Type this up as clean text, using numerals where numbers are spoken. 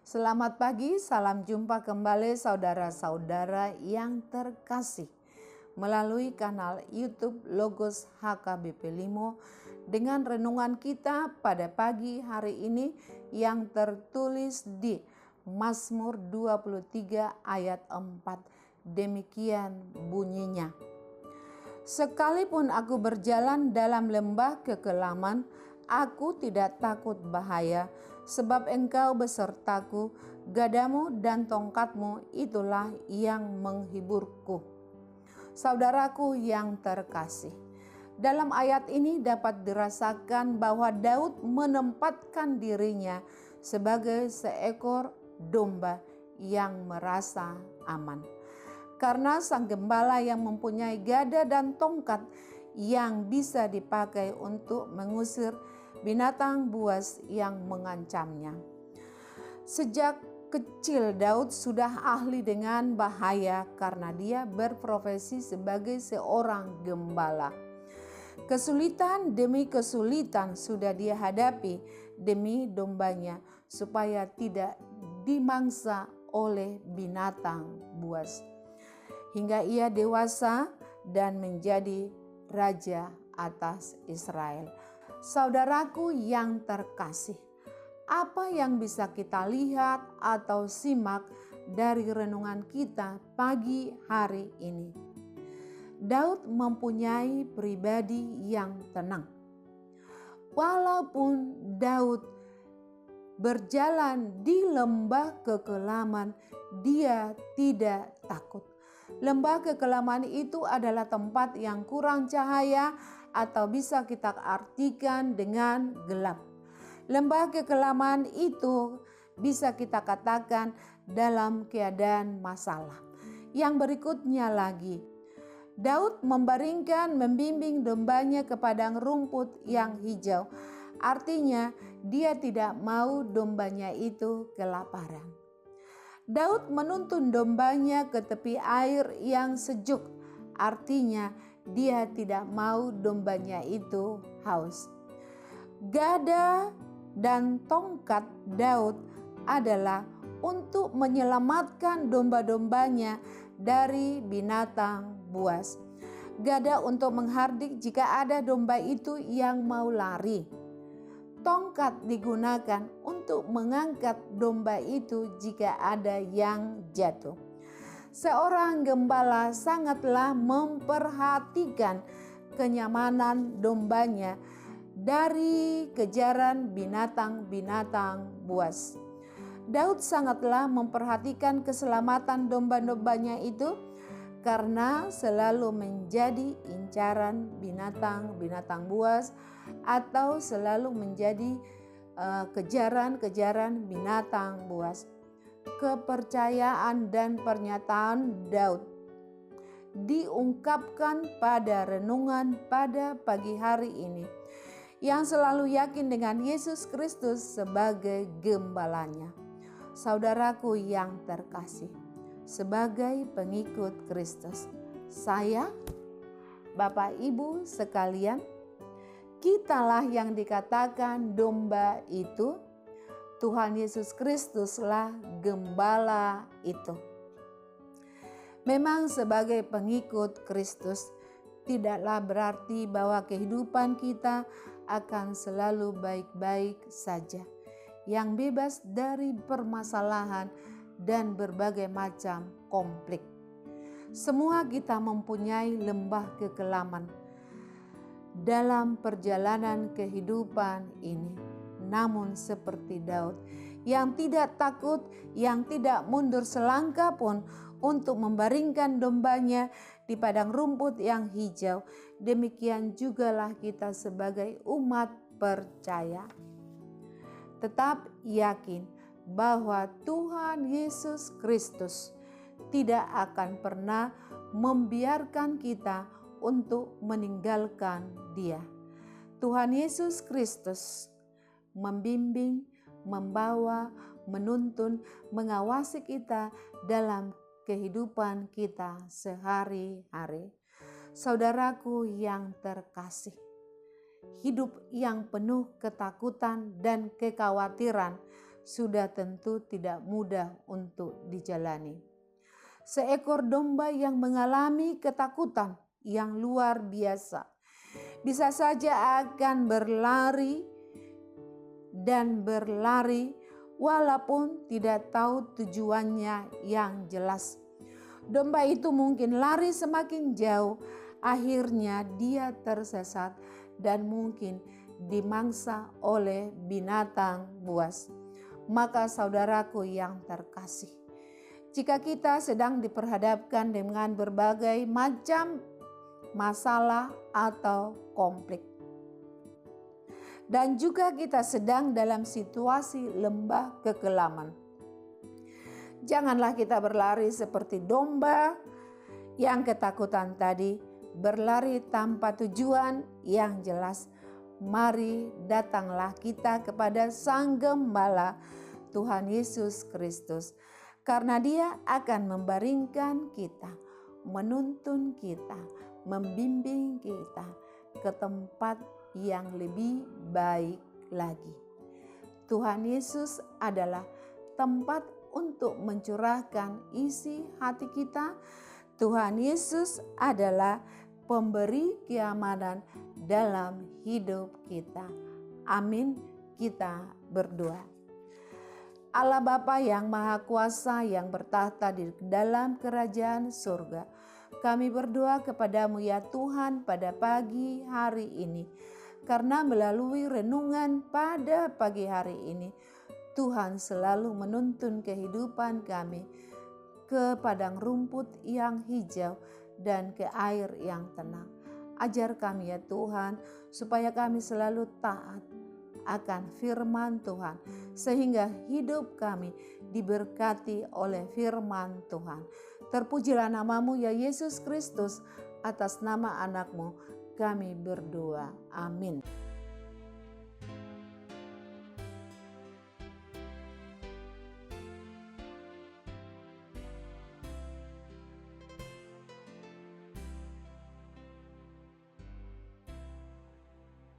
Selamat pagi, salam jumpa kembali saudara-saudara yang terkasih melalui kanal YouTube Logos HKBP Limo dengan renungan kita pada pagi hari ini yang tertulis di Mazmur 23 ayat 4. Demikian bunyinya. Sekalipun aku berjalan dalam lembah kekelaman, aku tidak takut bahaya, sebab Engkau besertaku, gadamu dan tongkatmu itulah yang menghiburku. Saudaraku yang terkasih, dalam ayat ini dapat dirasakan bahwa Daud menempatkan dirinya sebagai seekor domba yang merasa aman. Karena sang gembala yang mempunyai gada dan tongkat yang bisa dipakai untuk mengusir binatang buas yang mengancamnya. Sejak kecil Daud sudah ahli dengan bahaya karena dia berprofesi sebagai seorang gembala. Kesulitan demi kesulitan sudah dia hadapi demi dombanya supaya tidak dimangsa oleh binatang buas. Hingga ia dewasa dan menjadi raja atas Israel. Saudaraku yang terkasih, apa yang bisa kita lihat atau simak dari renungan kita pagi hari ini? Daud mempunyai pribadi yang tenang. Walaupun Daud berjalan di lembah kekelaman, dia tidak takut. Lembah kekelaman itu adalah tempat yang kurang cahaya atau bisa kita artikan dengan gelap. Lembah kekelaman itu bisa kita katakan dalam keadaan masalah. Yang berikutnya lagi, Daud membimbing dombanya ke padang rumput yang hijau. Artinya dia tidak mau dombanya itu kelaparan. Daud menuntun dombanya ke tepi air yang sejuk. Artinya dia tidak mau dombanya itu haus. Gada dan tongkat Daud adalah untuk menyelamatkan domba-dombanya dari binatang buas. Gada untuk menghardik jika ada domba itu yang mau lari. Tongkat digunakan untuk mengangkat domba itu jika ada yang jatuh. Seorang gembala sangatlah memperhatikan kenyamanan dombanya dari kejaran binatang-binatang buas. Daud sangatlah memperhatikan keselamatan domba-dombanya itu karena selalu menjadi incaran binatang-binatang buas atau selalu menjadi kejaran-kejaran binatang buas. Kepercayaan dan pernyataan Daud diungkapkan pada renungan pada pagi hari ini, yang selalu yakin dengan Yesus Kristus sebagai gembalanya. Saudaraku yang terkasih, sebagai pengikut Kristus, saya, Bapak Ibu sekalian, kitalah yang dikatakan domba itu. Tuhan Yesus Kristuslah gembala itu. Memang sebagai pengikut Kristus tidaklah berarti bahwa kehidupan kita akan selalu baik-baik saja, yang bebas dari permasalahan dan berbagai macam konflik. Semua kita mempunyai lembah kekelaman dalam perjalanan kehidupan ini. Namun seperti Daud yang tidak takut, yang tidak mundur selangkah pun untuk membaringkan dombanya di padang rumput yang hijau, demikian jugalah kita sebagai umat percaya. Tetap yakin bahwa Tuhan Yesus Kristus tidak akan pernah membiarkan kita untuk meninggalkan Dia. Tuhan Yesus Kristus membimbing, membawa, menuntun, mengawasi kita dalam kehidupan kita sehari-hari. Saudaraku yang terkasih, hidup yang penuh ketakutan dan kekhawatiran sudah tentu tidak mudah untuk dijalani. Seekor domba yang mengalami ketakutan yang luar biasa bisa saja akan berlari dan berlari walaupun tidak tahu tujuannya yang jelas. Domba itu mungkin lari semakin jauh, akhirnya dia tersesat dan mungkin dimangsa oleh binatang buas. Maka saudaraku yang terkasih, jika kita sedang diperhadapkan dengan berbagai macam masalah atau konflik, dan juga kita sedang dalam situasi lembah kekelaman, janganlah kita berlari seperti domba yang ketakutan tadi, berlari tanpa tujuan yang jelas. Mari datanglah kita kepada Sang Gembala Tuhan Yesus Kristus, karena Dia akan membaringkan kita, menuntun kita, membimbing kita ke tempat yang lebih baik lagi. Tuhan Yesus adalah tempat untuk mencurahkan isi hati kita. Tuhan Yesus adalah pemberi keamanan dalam hidup kita. Amin. Kita berdoa. Allah Bapa yang Maha Kuasa yang bertahta di dalam kerajaan surga, kami berdoa kepadamu ya Tuhan pada pagi hari ini, karena melalui renungan pada pagi hari ini, Tuhan selalu menuntun kehidupan kami ke padang rumput yang hijau dan ke air yang tenang. Ajar kami ya Tuhan, supaya kami selalu taat akan firman Tuhan, sehingga hidup kami diberkati oleh firman Tuhan. Terpujilah namamu ya Yesus Kristus, atas nama anakmu kami berdoa. Amin.